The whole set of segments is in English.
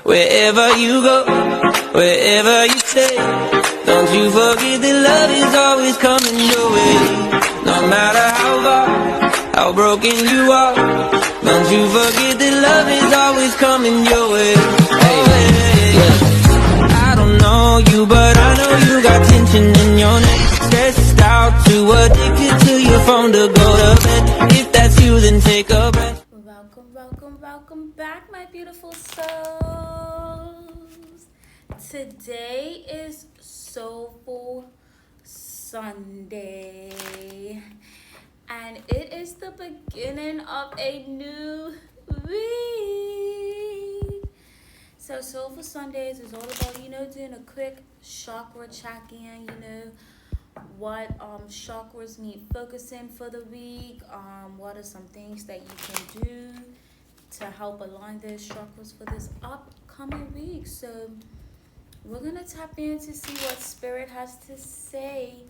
Wherever you go, wherever you stay, don't you forget that love is always coming your way. No matter how far, how broken you are, don't you forget that love is always coming your way. Hey, yeah. I don't know you, but I know you got tension in your neck. Stressed out, too addicted to your phone to go to bed. If that's you, then take a breath. Welcome back, my beautiful souls. Today is Soulful Sunday, and it is the beginning of a new week. So Soulful Sundays is all about, doing a quick chakra check-in, what chakras need focusing for the week, what are some things that you can do to help align those chakras for this upcoming week. So we're gonna tap in to see what spirit has to say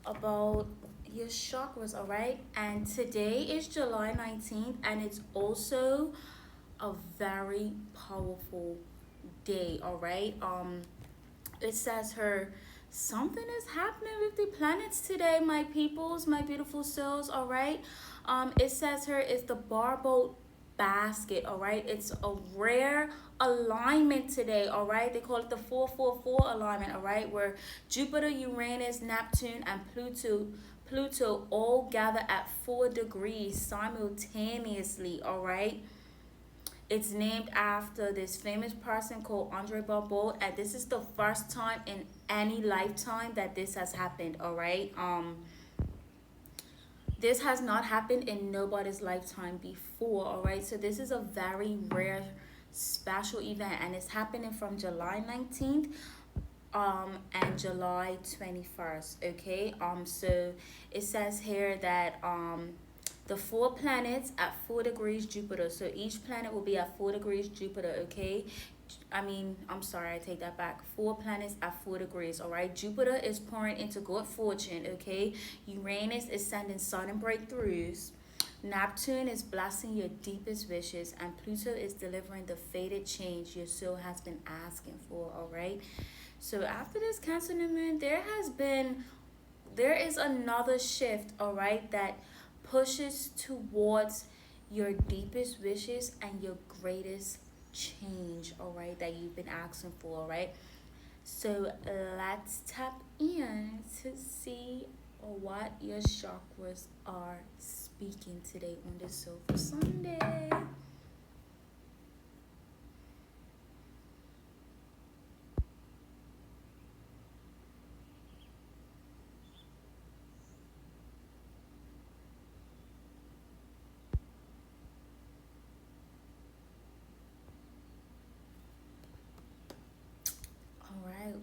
about your chakras, all right? And today is July 19th, and it's also a very powerful day, all right? It says here, something is happening with the planets today, my peoples, my beautiful souls, all right? It says here it's the Barbault Basket, all right? It's a rare alignment today, all right? They call it the 444 alignment, all right? Where Jupiter, Uranus, Neptune, and Pluto all gather at 4 degrees simultaneously, all right? It's named after this famous person called Barbault, and this is the first time in any lifetime that this has happened, all right? This has not happened in nobody's lifetime before, all right? So this is a very rare, special event, and it's happening from July 19th and July 21st, okay? So it says here that the 4 planets at 4 degrees Juipter. So each planet will be at 4 degrees Juipter, okay? I'm sorry, I take that back. 4 planets at 4 degrees, all right? Jupiter is pouring into good fortune, okay? Uranus is sending sudden breakthroughs. Neptune is blessing your deepest wishes. And Pluto is delivering the fated change your soul has been asking for, all right? So after this Cancer new moon, there is another shift, all right, that pushes towards your deepest wishes and your greatest change, all right, that you've been asking for, all right? So let's tap in to see what your chakras are speaking today on this Soulful Sunday.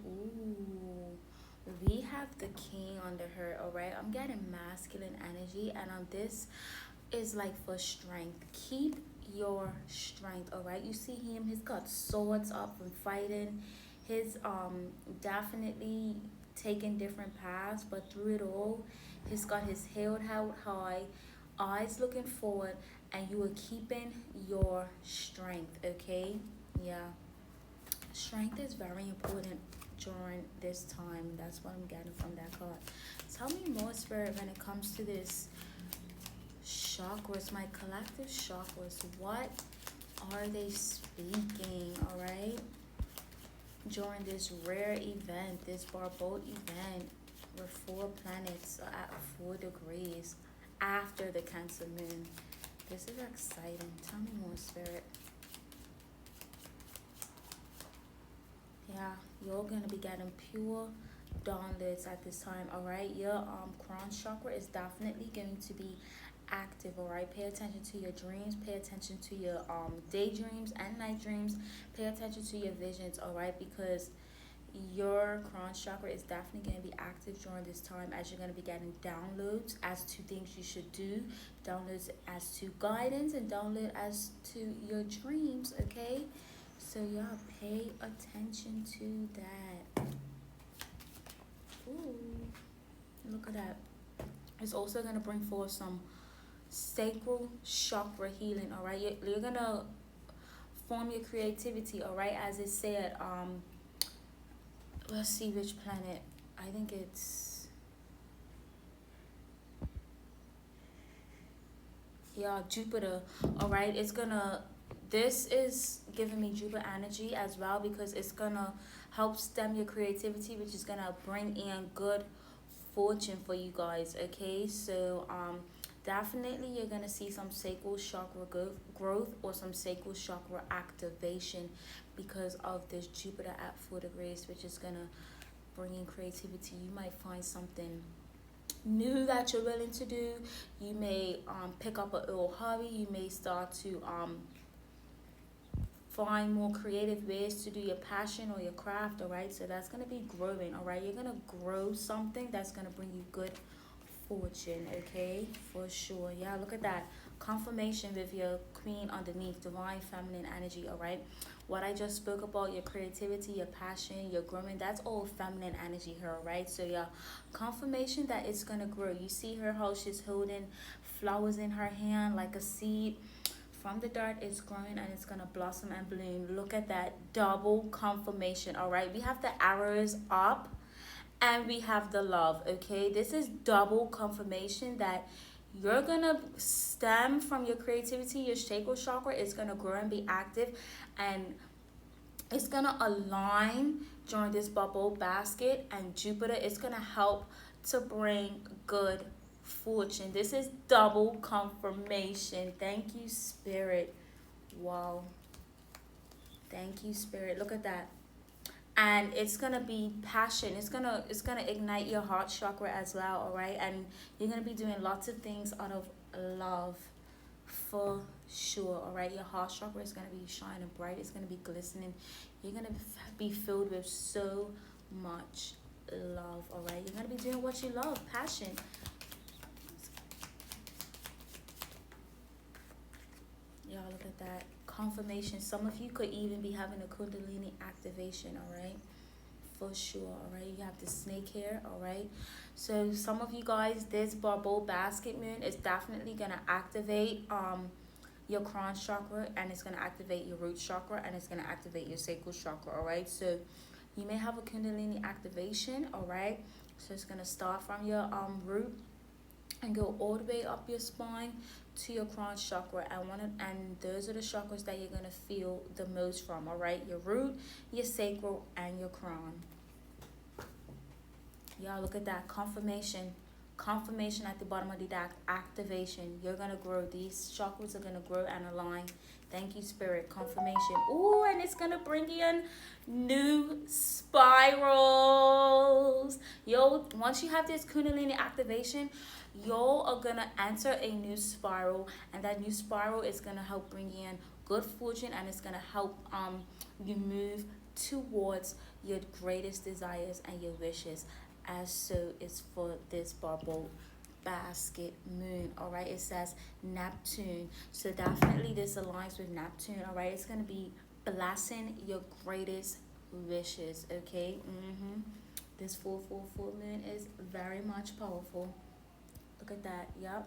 Ooh, we have the king under her, all right? I'm getting masculine energy, and this is like for strength. Keep your strength, all right? You see him, he's got swords up and fighting. He's definitely taking different paths, but through it all, he's got his head held high, eyes looking forward, and you are keeping your strength, okay? Yeah. Strength is very important during this time. That's what I'm getting from that card. Tell me more, spirit, when it comes to this chakras, my collective chakras. What are they speaking, all right? During this rare event, this Barbault event, where 4 planets are at 4 degrees after the Cancer moon. This is exciting. Tell me more, spirit. Yeah, you're gonna be getting pure downloads at this time, all right? Your crown chakra is definitely going to be active, all right? Pay attention to your dreams, pay attention to your daydreams and night dreams, pay attention to your visions, all right? Because your crown chakra is definitely going to be active during this time, as you're going to be getting downloads as to things you should do, downloads as to guidance, and download as to your dreams, okay? So y'all pay attention to that. Ooh, look at that. It's also going to bring forth some sacral chakra healing, all right? You're going to form your creativity, all right? As it said, let's see which planet. I think it's, yeah, Jupiter, all right? It's gonna, this is giving me Jupiter energy as well, because it's gonna help stem your creativity, which is gonna bring in good fortune for you guys. Okay, so definitely you're gonna see some sacral chakra growth or some sacral chakra activation because of this Jupiter at 4 degrees, which is gonna bring in creativity. You might find something new that you're willing to do. You may pick up a little hobby. You may start to find more creative ways to do your passion or your craft. All right, so that's going to be growing. All right, you're going to grow something that's going to bring you good fortune. Okay, for sure. Yeah, look at that confirmation with your queen underneath, divine feminine energy. All right, what I just spoke about, your creativity, your passion, your growing, that's all feminine energy here. All right, so yeah, confirmation that it's going to grow. You see her, how she's holding flowers in her hand like a seed. From the dirt, it's growing and it's gonna blossom and bloom. Look at that double confirmation. All right, we have the arrows up and we have the love. Okay, this is double confirmation that you're gonna stem from your creativity. Your sacral chakra is gonna grow and be active, and it's gonna align during this Barbault basket, and Jupiter is gonna help to bring good fortune. This is double confirmation. Thank you, Spirit. Wow. Thank you, Spirit. Look at that. And it's gonna be passion. It's gonna ignite your heart chakra as well. All right, and you're gonna be doing lots of things out of love, for sure. All right, your heart chakra is gonna be shining bright. It's gonna be glistening. You're gonna be filled with so much love. All right, you're gonna be doing what you love, passion. Y'all, look at that confirmation. Some of you could even be having a kundalini activation. All right, for sure. All right, you have the snake here. All right, so some of you guys, this Barbault basket moon is definitely gonna activate your crown chakra, and it's gonna activate your root chakra, and it's gonna activate your sacral chakra. All right, so you may have a kundalini activation. All right, so it's gonna start from your root and go all the way up your spine to your crown chakra, and those are the chakras that you're gonna feel the most from. All right, your root, your sacral, and your crown. Y'all, look at that confirmation at the bottom of the deck. Activation. You're gonna grow. These chakras are gonna grow and align. Thank you, Spirit. Confirmation. Ooh, and it's gonna bring in new spirals. Yo, once you have this kundalini activation, y'all are gonna enter a new spiral, and that new spiral is gonna help bring in good fortune, and it's gonna help you move towards your greatest desires and your wishes, as so is for this Barbault basket moon. All right, it says Neptune, so definitely this aligns with Neptune. All right, it's gonna be blessing your greatest wishes. Okay, this full moon is very much powerful. Look at that. Yep,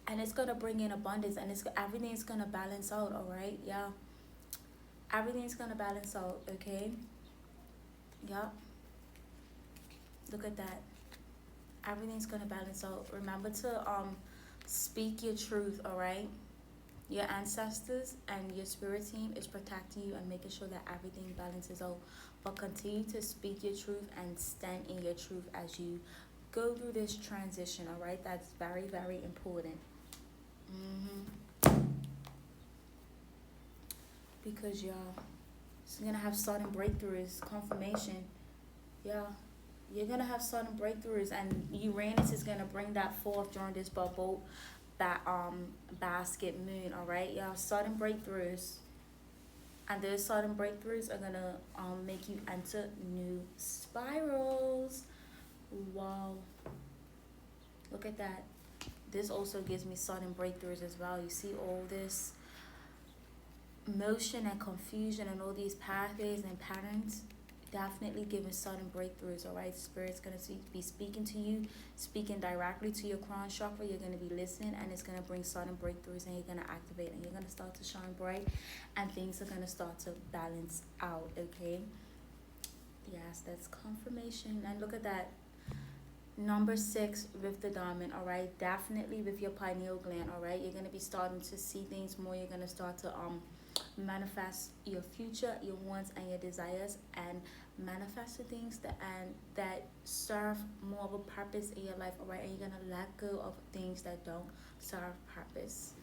and it's gonna bring in abundance, and everything's gonna balance out. All right, yeah, everything's gonna balance out. Okay, yep, look at that. Everything's gonna balance out. Remember to speak your truth. All right, your ancestors and your spirit team is protecting you and making sure that everything balances out, but continue to speak your truth and stand in your truth as you go through this transition. All right, that's very, very important. Because y'all, it's gonna have sudden breakthroughs. Confirmation. Yeah, you're gonna have sudden breakthroughs, and Uranus is gonna bring that forth during this Barbault basket moon. All right, y'all, sudden breakthroughs, and those sudden breakthroughs are gonna make you enter new spirals. Wow, look at that. This also gives me sudden breakthroughs as well. You see all this motion and confusion and all these pathways and patterns. definitely giving sudden breakthroughs. All right, Spirit's gonna be speaking to you, speaking directly to your crown chakra. You're gonna be listening, and it's gonna bring sudden breakthroughs, and you're gonna activate, and you're gonna start to shine bright, and things are gonna start to balance out. Okay. Yes, that's confirmation. And look at that. Number 6 with the diamond, all right? Definitely with your pineal gland, all right? You're going to be starting to see things more. You're going to start to manifest your future, your wants, and your desires, and manifest the things that serve more of a purpose in your life, all right? And you're going to let go of things that don't serve purpose.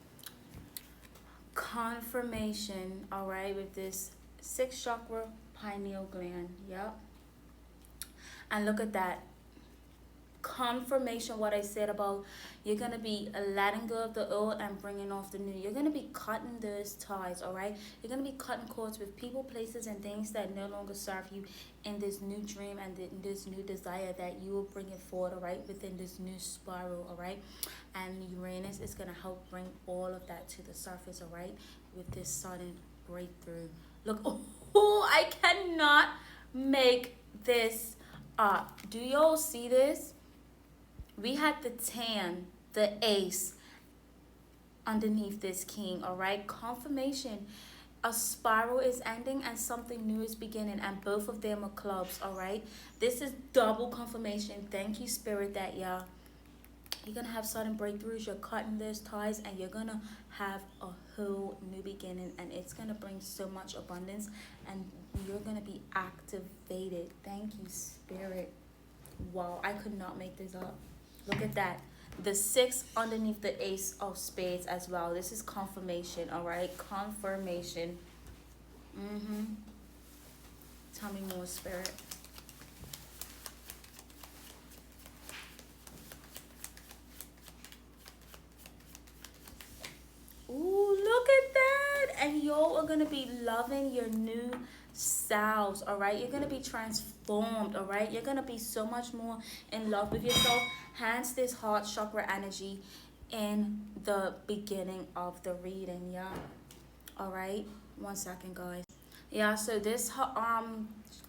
Confirmation, all right, with this 6th chakra, pineal gland, yep. And look at that. Confirmation what I said about you're going to be letting go of the old and bringing off the new. You're going to be cutting those ties, all right? You're going to be cutting cords with people, places, and things that no longer serve you in this new dream and in this new desire that you will bring it forward, all right, within this new spiral, all right? And Uranus is going to help bring all of that to the surface, all right, with this sudden breakthrough. Look, oh, I cannot make this up. Do y'all see this? We had the 10, the ace underneath this king, all right? Confirmation. A spiral is ending and something new is beginning, and both of them are clubs, all right? This is double confirmation. Thank you, Spirit, that you're going to have sudden breakthroughs. You're cutting those ties, and you're going to have a whole new beginning, and it's going to bring so much abundance, and you're going to be activated. Thank you, Spirit. Wow, I could not make this up. Look at that. The 6 underneath the ace of spades as well. This is confirmation, all right? Confirmation. Tell me more, Spirit. Ooh, look at that. And y'all are going to be loving your new selves, all right? You're going to be transformed, all right? You're going to be so much more in love with yourself. Hence this heart chakra energy in the beginning of the reading, yeah? All right? 1 second, guys. Yeah, so this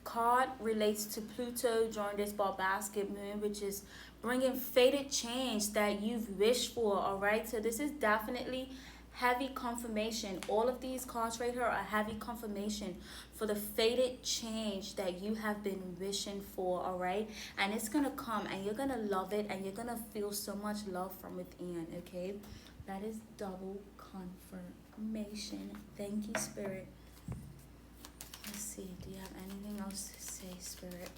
card relates to Pluto during this Barbault Basket moon, which is bringing fated change that you've wished for, all right? So this is definitely heavy confirmation. All of these cards right here are heavy confirmation for the fated change that you have been wishing for, all right? And it's gonna come, and you're gonna love it, and you're gonna feel so much love from within, okay? That is double confirmation. Thank you, Spirit. Let's see, do you have anything else to say, Spirit?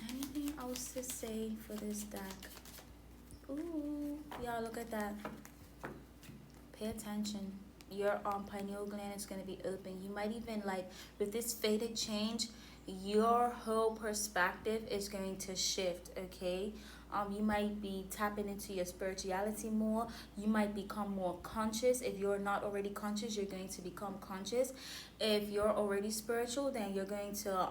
Anything else to say for this deck? Ooh, y'all, look at that. Pay attention. Your pineal gland is going to be open. You might even, like, with this fated change, your whole perspective is going to shift, okay? You might be tapping into your spirituality more. You might become more conscious. If you're not already conscious, you're going to become conscious. If you're already spiritual, then you're going to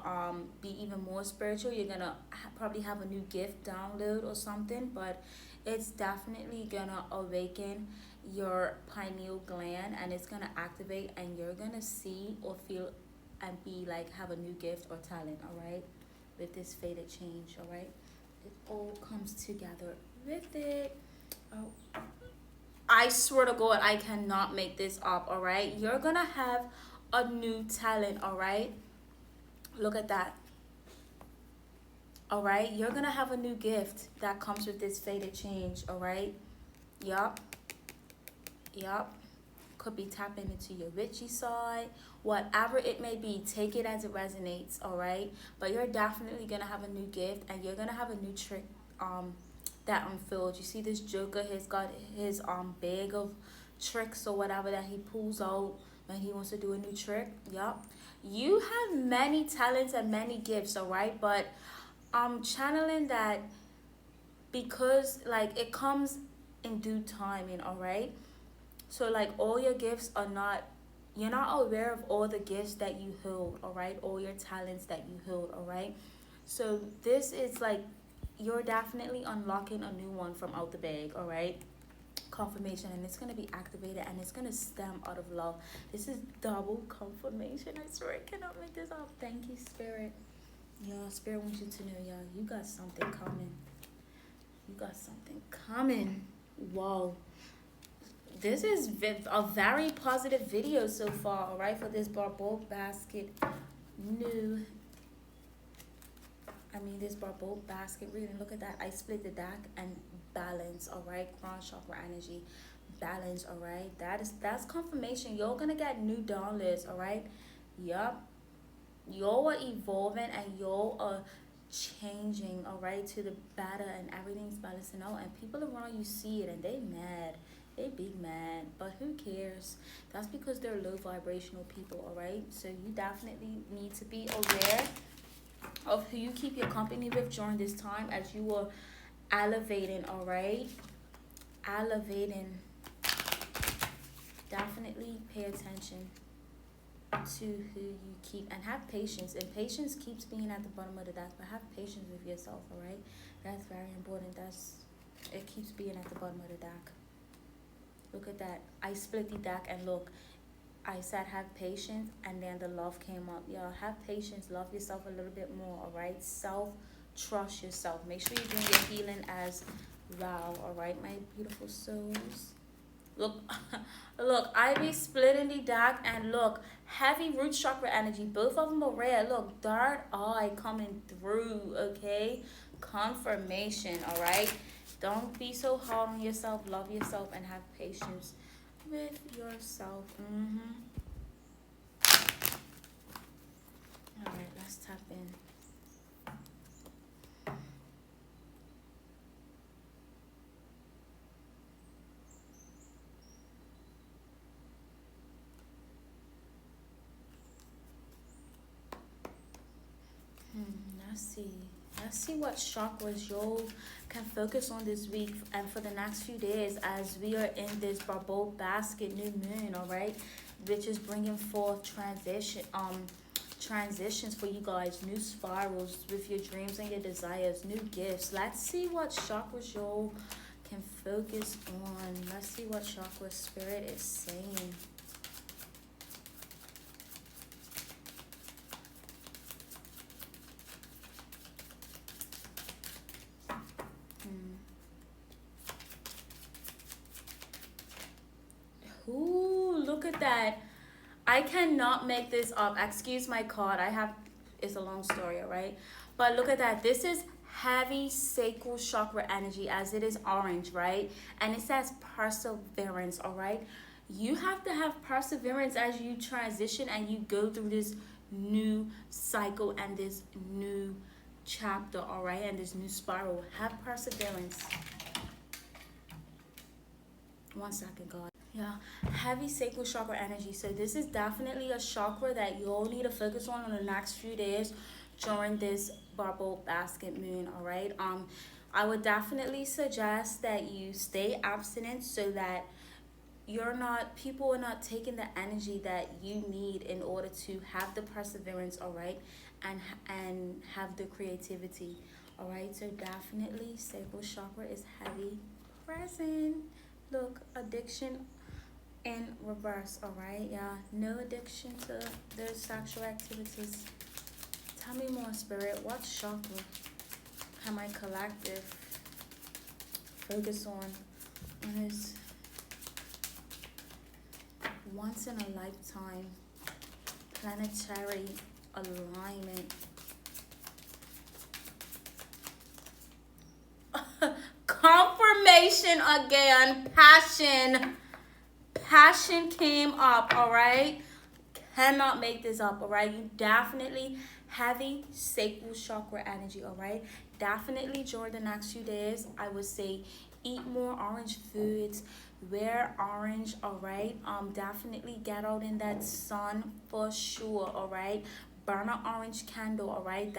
be even more spiritual. You're going to probably have a new gift download or something, but it's definitely gonna awaken your pineal gland, and it's gonna activate, and you're gonna see or feel and be like have a new gift or talent, all right, with this fated change, all right? It all comes together with it. Oh, I swear to God, I cannot make this up, all right? You're gonna have a new talent, all right? Look at that. All right, you're gonna have a new gift that comes with this fated change, all right? Yup. Could be tapping into your witchy side, whatever it may be. Take it as it resonates, all right? But you're definitely gonna have a new gift, and you're gonna have a new trick that unfolds. You see this Joker, he's got his bag of tricks or whatever that he pulls out when he wants to do a new trick. Yup. You have many talents and many gifts, all right? But I'm channeling that because, like, it comes in due timing, all right? So, like, all your gifts are not, you're not aware of all the gifts that you hold, all right? All your talents that you hold, all right? So this is like, you're definitely unlocking a new one from out the bag, all right? confirmation, and it's going to be activated, and it's going to stem out of love. This is double confirmation. I swear I cannot make this up. Thank you, Spirit. Y'all, Spirit wants you to know, y'all, you got something coming. You got something coming. Whoa. This is a very positive video so far, all right, for this Barbault Basket this Barbault Basket reading. Look at that. I split the deck and balance, all right? Crown chakra energy, balance, all right? That's confirmation. You're going to get new downloads, all right? Yup. You're evolving and you're changing, all right, to the better, and everything's balancing out, and people around you see it and they mad. They big mad, but who cares? That's because they're low vibrational people, all right? So you definitely need to be aware of who you keep your company with during this time as you are elevating, all right? Elevating. Definitely pay attention to who you keep, and have patience. And patience keeps being at the bottom of the deck, but have patience with yourself, all right? That's very important. It keeps being at the bottom of the deck. Look at that. I split the deck, and look, I said have patience, and then the love came up. Y'all, have patience. Love yourself a little bit more, all right? Trust yourself. Make sure you're doing your healing as well, all right, my beautiful souls? Look, look, I be splitting the deck, and look, heavy root chakra energy. Both of them are red. Look, third eye coming through, okay? Confirmation, all right? Don't be so hard on yourself. Love yourself and have patience with yourself. All right, let's tap in. Let's see what chakras you can focus on this week and for the next few days as we are in this Barbault Basket new moon, all right, which is bringing forth transitions for you guys, new spirals with your dreams and your desires, new gifts. Let's see what chakras you can focus on. Let's see what chakra Spirit is saying. Ooh, look at that. I cannot make this up. Excuse my card. It's a long story, all right? But look at that. This is heavy sacral chakra energy, as it is orange, right? And it says perseverance, all right? You have to have perseverance as you transition and you go through this new cycle and this new chapter, all right? And this new spiral. Have perseverance. 1 second, God. Yeah, heavy sacral chakra energy. So this is definitely a chakra that you'll need to focus on the next few days during this Barbault Basket moon, all right? I would definitely suggest that you stay abstinent so that people are not taking the energy that you need in order to have the perseverance, all right? And have the creativity, all right? So definitely sacral chakra is heavy present. Look, addiction in reverse, all right? Yeah, no addiction to those sexual activities. Tell me more, Spirit. What chakra can my collective focus on this once in a lifetime planetary alignment? Confirmation again. Passion came up, all right? Cannot make this up, all right? You definitely heavy sacral chakra energy, all right? Definitely during the next few days, I would say eat more orange foods, wear orange, all right? Definitely get out in that sun for sure, all right? Burn an orange candle, all right?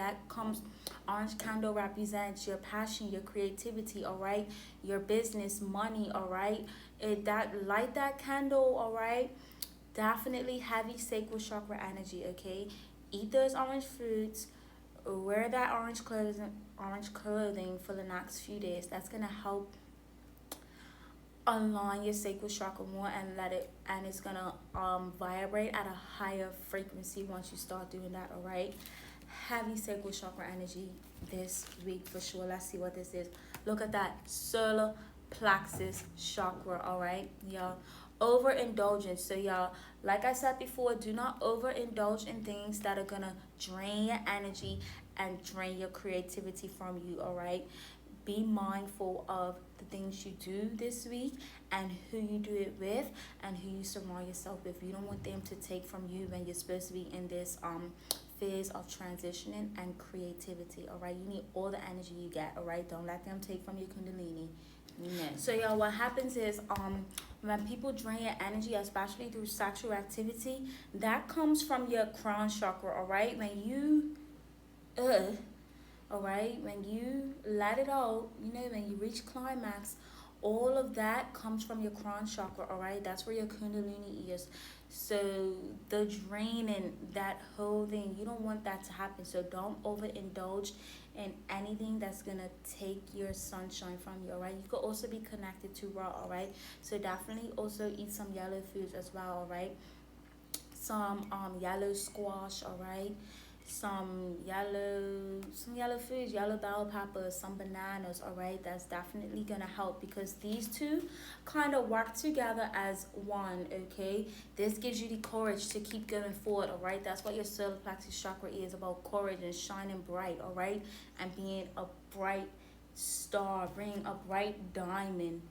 Orange candle represents your passion, your creativity, all right? Your business, money, all right? Light that candle, all right? Definitely heavy sacral chakra energy, okay? Eat those orange foods, wear that orange clothing for the next few days. That's gonna help align your sacral chakra more and let it, and it's gonna vibrate at a higher frequency once you start doing that. All right, heavy sacral chakra energy this week for sure. Let's see what this is. Look at that, solar plexus chakra. All right, y'all, overindulgence. So y'all, like I said before, do not overindulge in things that are gonna drain your energy and drain your creativity from you. All right, be mindful of the things you do this week and who you do it with and who you surround yourself with. You don't want them to take from you when you're supposed to be in this phase of transitioning and creativity. All right, you need all the energy you get. All right, don't let them take from your kundalini. No. So y'all, what happens is when people drain your energy, especially through sexual activity, that comes from your crown chakra. All right, when you all right, when you let it out, you know, when you reach climax, all of that comes from your crown chakra. All right, that's where your kundalini is. So the draining, that whole thing, you don't want that to happen. So don't overindulge in anything that's gonna take your sunshine from you. All right, you could also be connected to raw. All right, so definitely also eat some yellow foods as well. All right, some yellow squash. All right, some yellow foods, yellow bell peppers, some bananas. All right, that's definitely gonna help because these two kind of work together as one. Okay, this gives you the courage to keep going forward. All right, that's what your solar plexus chakra is about, courage and shining bright. All right, and being a bright star, bringing a bright diamond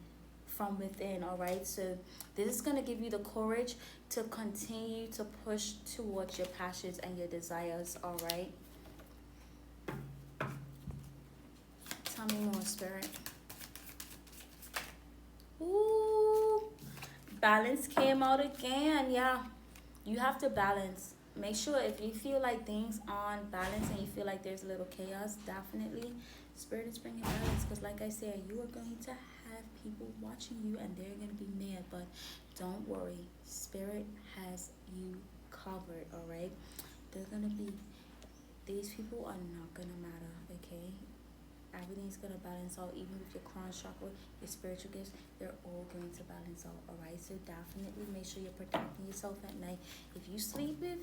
from within. All right, so this is going to give you the courage to continue to push towards your passions and your desires. All right, tell me more, spirit. Ooh, balance came out again. Yeah, you have to balance. Make sure if you feel like things aren't balanced and you feel like there's a little chaos, definitely spirit is bringing balance, because like I said, you are going to have people watching you and they're going to be mad, but don't worry, spirit has you covered. All right, they're going to be, these people are not going to matter. Okay, everything's going to balance out. Even with your crown chakra, your spiritual gifts, they're all going to balance out. All right, so definitely make sure you're protecting yourself at night. If you sleep with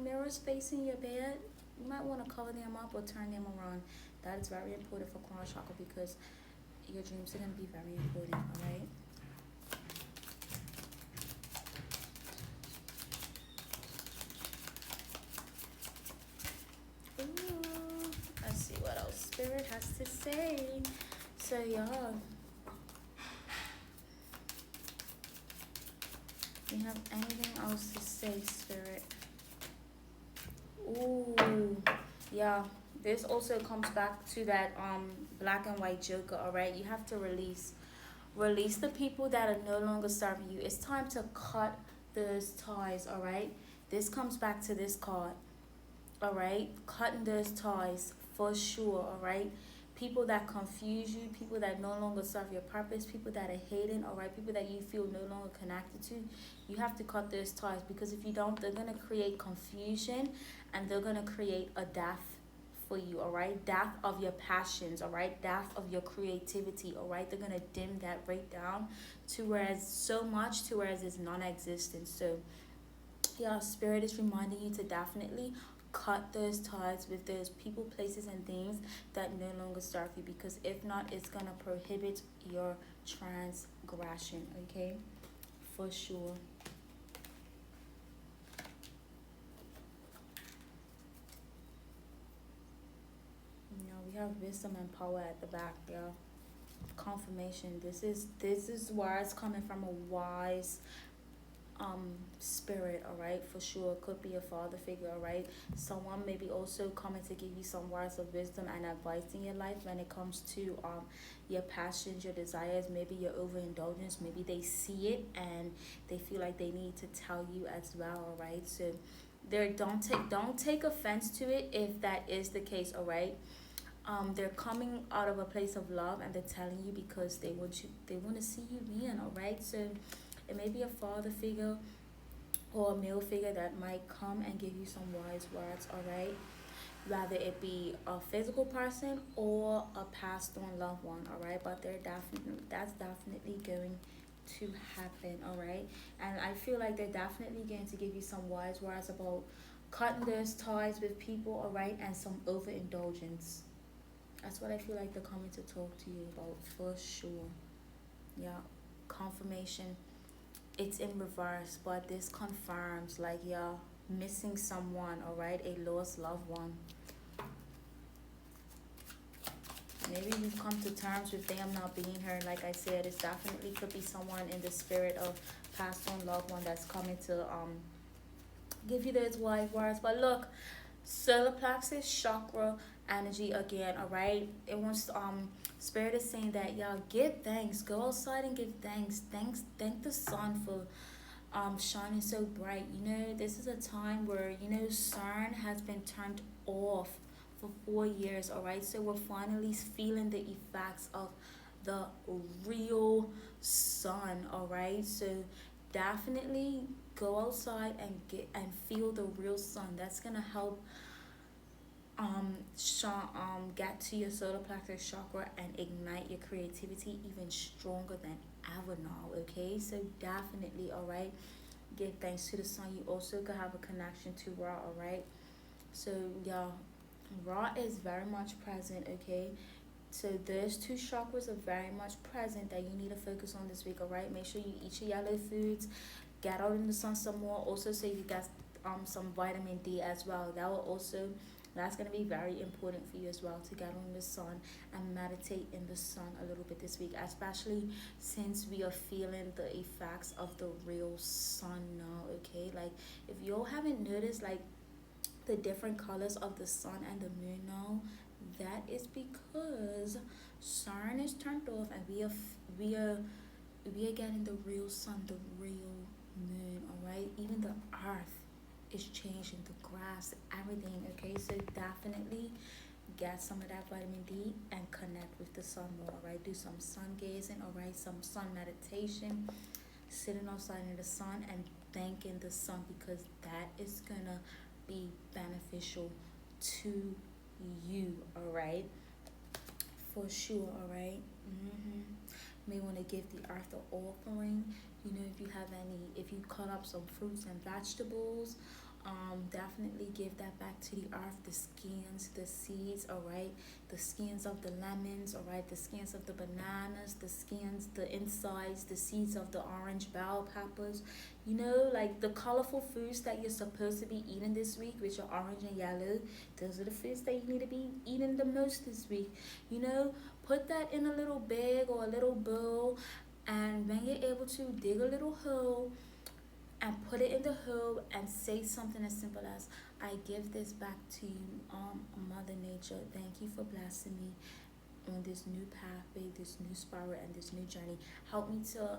mirrors facing your bed, you might want to cover them up or turn them around. That is very important for crown chakra because your dreams are going to be very important. All right, ooh, let's see what else spirit has to say. So y'all, do you have anything else to say, spirit? Ooh, yeah, this also comes back to that black and white joker. All right, you have to release the people that are no longer serving you. It's time to cut those ties. All right, this comes back to this card. All right, cutting those ties for sure. All right, people that confuse you, people that no longer serve your purpose, people that are hating. All right, people that you feel no longer connected to, you have to cut those ties, because if you don't, they're going to create confusion and they're going to create a death for you. All right, death of your passions. All right, death of your creativity. All right, they're going to dim that right down to whereas so much to whereas it's non-existent. So yeah, spirit is reminding you to definitely cut those ties with those people, places, and things that no longer serve you, because if not, it's gonna prohibit your transgression. Okay, for sure. You know, we have wisdom and power at the back, y'all. Confirmation. This is where it's coming from, a wise spirit. All right, for sure. Could be a father figure. All right, someone maybe also coming to give you some words of wisdom and advice in your life when it comes to your passions, your desires, maybe your overindulgence. Maybe they see it and they feel like they need to tell you as well. All right, so there, don't take offense to it if that is the case. All right, they're coming out of a place of love and they're telling you because they want to see you win. All right, so it may be a father figure or a male figure that might come and give you some wise words. All right, whether it be a physical person or a passed on loved one. All right, but that's definitely going to happen, all right? And I feel like they're definitely going to give you some wise words about cutting those ties with people, all right, and some overindulgence. That's what I feel like they're coming to talk to you about for sure. Yeah, confirmation. It's in reverse, but this confirms like you're missing someone, all right, a lost loved one. Maybe you've come to terms with them not being here. Like I said, it's definitely could be someone in the spirit of passed on loved one that's coming to give you those wise words. But look, solar plexus chakra energy again, all right? It wants spirit is saying that y'all give thanks. Go outside and give thanks. Thank the sun for shining so bright. You know, this is a time where, you know, sun has been turned off for 4 years, all right? So we're finally feeling the effects of the real sun, all right? So definitely go outside and feel the real sun. That's gonna help get to your solar plexus chakra and ignite your creativity even stronger than ever now. Okay, so definitely, all right, give thanks to the sun. You also could have a connection to Ra, all right? So yeah, Ra is very much present. Okay, so those two chakras are very much present that you need to focus on this week, all right? Make sure you eat your yellow foods, get out in the sun some more. Also say you got some vitamin D as well. That will also, that's going to be very important for you as well, to get out in the sun and meditate in the sun a little bit this week, especially since we are feeling the effects of the real sun now. Okay, like if you haven't noticed like the different colors of the sun and the moon now, that is because sun is turned off and we are getting the real sun, the real moon, all right? Even the earth is changing, the grass, everything. Okay, so definitely get some of that vitamin D and connect with the sun more, all right? Do some sun gazing, all right? Some sun meditation, sitting outside in the sun and thanking the sun, because that is gonna be beneficial to you, all right? For sure, all right? May want to give the earth an offering. You know, if you have any, if you cut up some fruits and vegetables, definitely give that back to the earth. The skins, the seeds, all right? The skins of the lemons, all right? The skins of the bananas, the skins, the insides, the seeds of the orange bell peppers. You know, like the colorful foods that you're supposed to be eating this week, which are orange and yellow. Those are the foods that you need to be eating the most this week. You know, put that in a little bag or a little bowl, and when you're able to dig a little hole and put it in the hole and say something as simple as, I give this back to you, Mother Nature. Thank you for blessing me on this new pathway, this new spiral, and this new journey. Help me to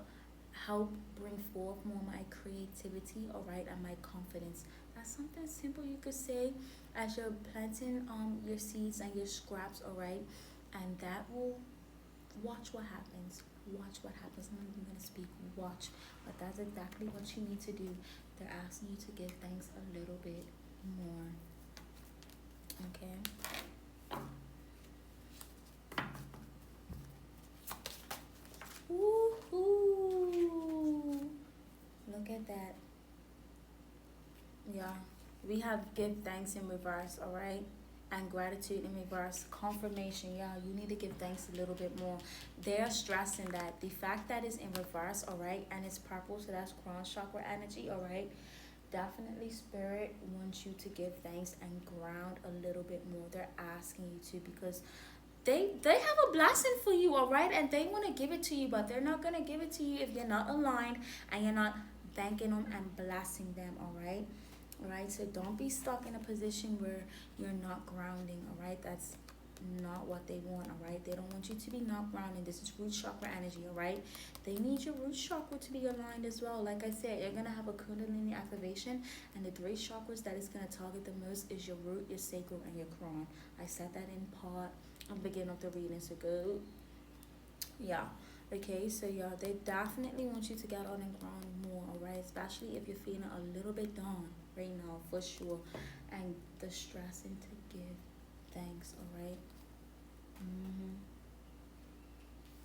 help bring forth more my creativity, all right, and my confidence. That's something simple you could say as you're planting your seeds and your scraps, all right? And that will, watch what happens. Watch what happens. I'm not even going to speak. Watch. But that's exactly what you need to do. They're asking you to give thanks a little bit more. Okay? Woohoo! Look at that. Yeah. We have give thanks in reverse, alright? And gratitude in reverse. Confirmation, yeah, you need to give thanks a little bit more. They're stressing that the fact that it's in reverse, all right, and it's purple, so that's crown chakra energy, all right. Definitely spirit wants you to give thanks and ground a little bit more. They're asking you to, because they have a blessing for you, all right, and they want to give it to you, but they're not going to give it to you if you're not aligned and you're not thanking them and blessing them, all right. All right, so don't be stuck in a position where you're not grounding, all right? That's not what they want, all right? They don't want you to be not grounding. This is root chakra energy, all right? They need your root chakra to be aligned as well. Like I said, you're going to have a kundalini activation, and the three chakras that is going to target the most is your root, your sacral, and your crown. I said that in part at the beginning of the reading, so go. Yeah. Okay, so yeah, they definitely want you to get on and ground more, alright? Especially if you're feeling a little bit down right now, for sure. And the stressing to give thanks, alright?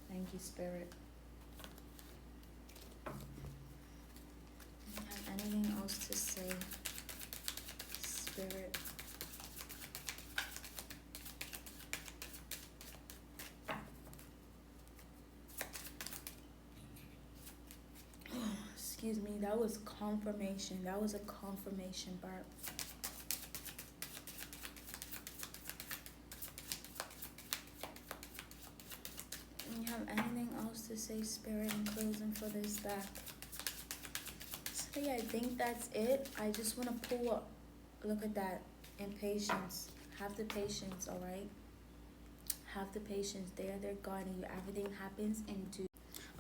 Thank you, Spirit. else to say, Spirit? Excuse me, that was confirmation. That was a confirmation burp. You have anything else to say, Spirit, in closing for this deck? So yeah, I think that's it. I just want to pull up. Look at that. Impatience. Have the patience, alright? Have the patience. They're guiding you. Everything happens in due.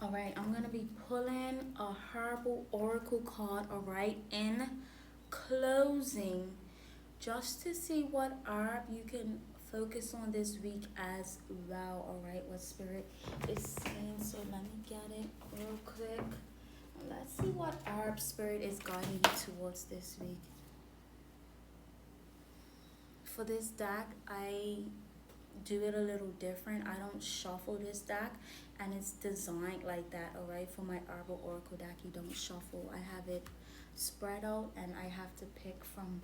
Alright, I'm going to be pulling a herbal oracle card, alright, in closing, just to see what herb you can focus on this week as well, alright, what Spirit is saying. So let me get it real quick. Let's see what herb Spirit is guiding you towards this week. For this deck, I do it a little different. I don't shuffle this deck, and it's designed like that, alright? For my herbal oracle deck, you don't shuffle. I have it spread out, and I have to pick from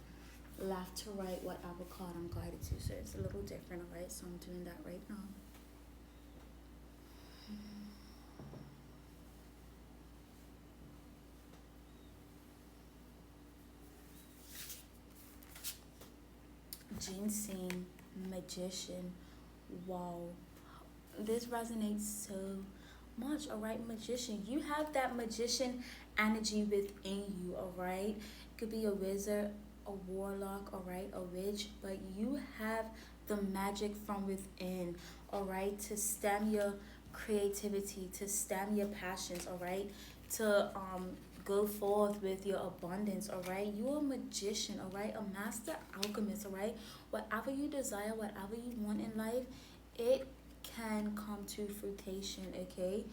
left to right whatever card I'm guided to. So it's a little different, alright? So I'm doing that right now. Ginseng, Magician. Wow, this resonates so much, alright? Magician, you have that magician energy within you, alright? It could be a wizard, a warlock, alright, a witch, but you have the magic from within, alright, to stem your creativity, to stem your passions, alright, to go forth with your abundance, alright? You're a magician, alright? A master alchemist, alright? Whatever you desire, whatever you want in life, it can come to fruition, okay?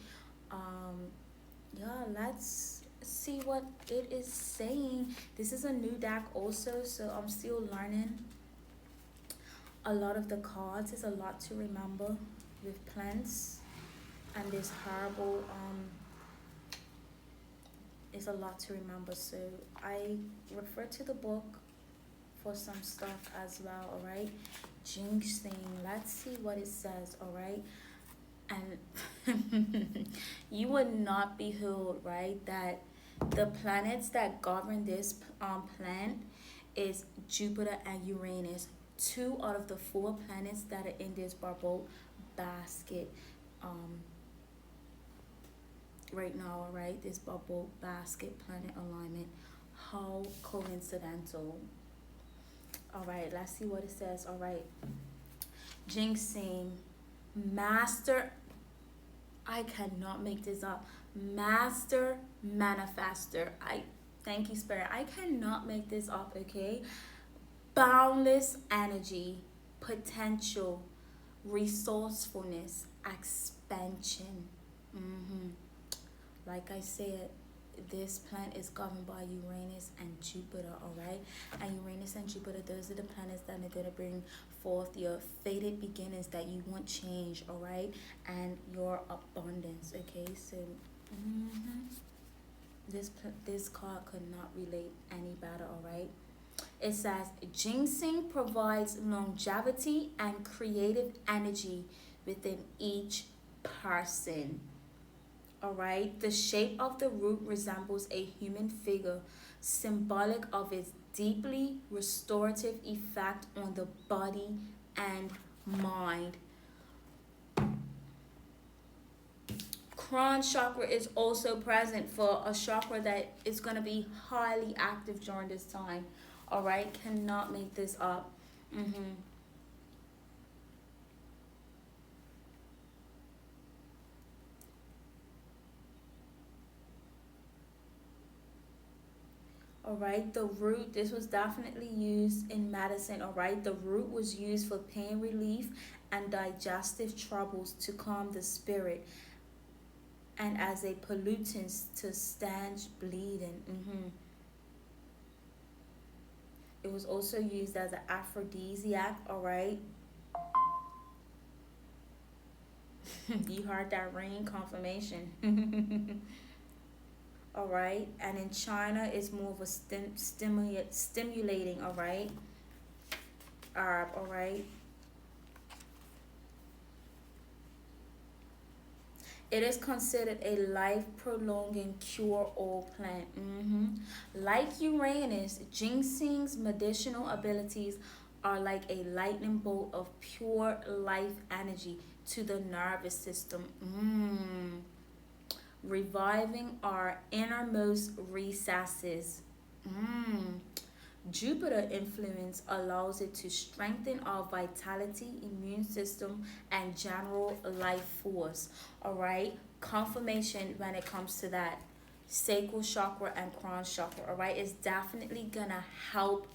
Yeah, let's see what it is saying. This is a new deck also, so I'm still learning a lot of the cards. There's a lot to remember with plants and this herbal is a lot to remember, so I refer to the book for some stuff as well, alright? Ginseng, let's see what it says, alright? And you would not be healed, right? That the planets that govern this plant is Jupiter and Uranus, 2 out of the 4 planets that are in this Barbault Basket right now, alright? This Barbault Basket planet alignment. How coincidental. Alright, let's see what it says. Alright. Ginseng, master, I cannot make this up. Master manifester. I thank you, Spirit. I cannot make this up, okay? Boundless energy, potential, resourcefulness, expansion. Like I said, this planet is governed by Uranus and Jupiter, alright? And Uranus and Jupiter, those are the planets that are going to bring forth your fated beginnings that you want change, alright? And your abundance, okay? So, this card could not relate any better, alright? It says, ginseng provides longevity and creative energy within each person. Alright, the shape of the root resembles a human figure, symbolic of its deeply restorative effect on the body and mind. Crown chakra is also present for a chakra that is going to be highly active during this time. Alright, cannot make this up. Alright, the root, this was definitely used in medicine, alright? The root was used for pain relief and digestive troubles to calm the spirit, and as a pollutant to stanch bleeding. It was also used as an aphrodisiac, alright? You heard that ring, confirmation. all right? And in China, it's more of a stimulating, all right? Herb, all right? It is considered a life prolonging cure all plant. Like Uranus, ginseng's medicinal abilities are like a lightning bolt of pure life energy to the nervous system. Reviving our innermost recesses. Mm. Jupiter influence allows it to strengthen our vitality, immune system, and general life force. All right, confirmation when it comes to that sacral chakra and crown chakra. All right, it's definitely gonna help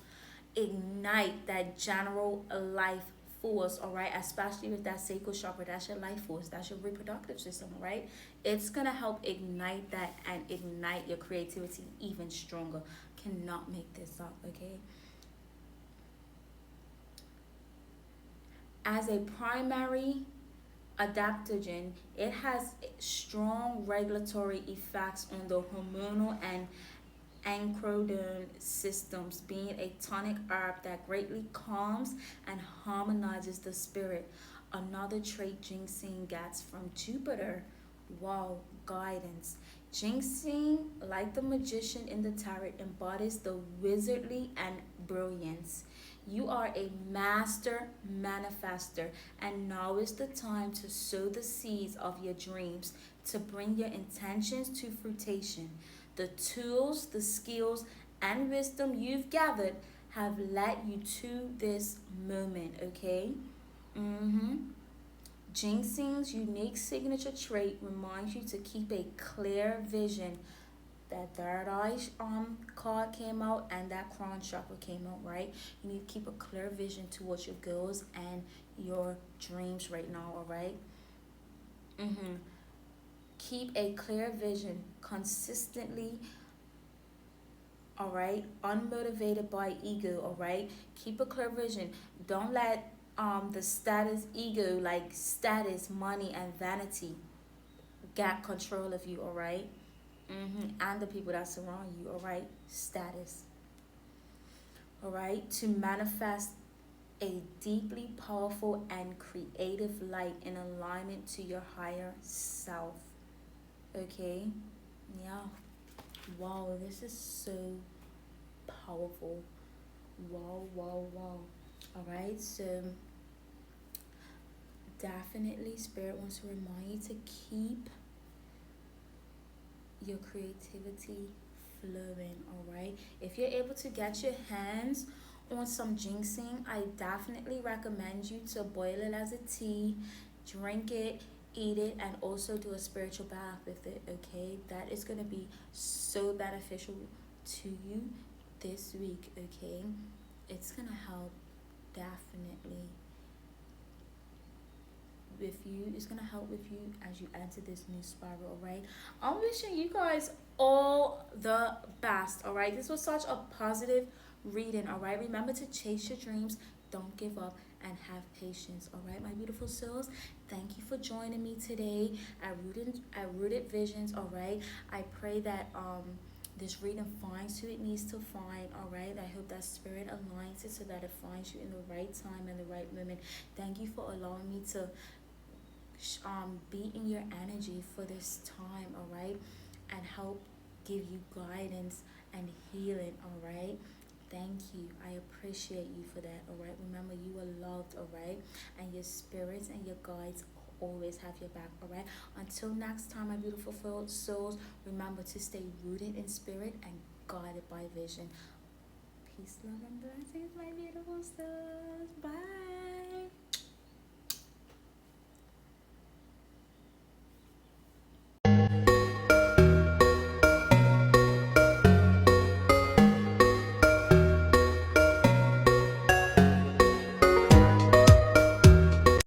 ignite that general life force, all right, especially with that sacral chakra. That's your life force, that's your reproductive system, all right. It's gonna help ignite that and ignite your creativity even stronger. Cannot make this up, okay. As a primary adaptogen, it has strong regulatory effects on the hormonal and endocrine systems, being a tonic herb that greatly calms and harmonizes the spirit. Another trait ginseng gets from Jupiter. Wow, guidance. Ginseng, like the magician in the tarot, embodies the wizardly and brilliance. You are a master manifester, and now is the time to sow the seeds of your dreams to bring your intentions to fruition. The tools, the skills, and wisdom you've gathered have led you to this moment, okay? Mm-hmm. Ginseng's unique signature trait reminds you to keep a clear vision. That third eye card came out and that crown chakra came out, right? You need to keep a clear vision towards your goals and your dreams right now, all right? Mm-hmm. Keep a clear vision consistently, all right, unmotivated by ego, all right. Keep a clear vision. Don't let the status ego, like status, money, and vanity get control of you, all right. And the people that surround you, all right. Status, all right. To manifest a deeply powerful and creative light in alignment to your higher self, okay. Yeah. Wow, this is so powerful. Wow, wow, wow. All right, so definitely Spirit wants to remind you to keep your creativity flowing, all right. If you're able to get your hands on some ginseng, I definitely recommend you to boil it as a tea, drink it, eat it, and also do a spiritual bath with it, okay. That is going to be so beneficial to you this week, okay. It's going to help definitely with you. It's gonna help with you as you enter this new spiral, all right. I'm wishing you guys all the best, all right. This was such a positive reading, all right. Remember to chase your dreams, don't give up, and have patience, all right, my beautiful souls. Thank you for joining me today at Rooted Visions, all right. I pray that this reading finds who it needs to find, all right. I hope that spirit aligns it so that it finds you in the right time and the right moment. Thank you for allowing me to be in your energy for this time, all right, and help give you guidance and healing, all right. Thank you. I appreciate you for that, all right. Remember, you are loved, all right, and your spirits and your guides always have your back, all right. Until next time, my beautiful souls, remember to stay rooted in spirit and guided by vision. Peace, love, and blessings, my beautiful souls.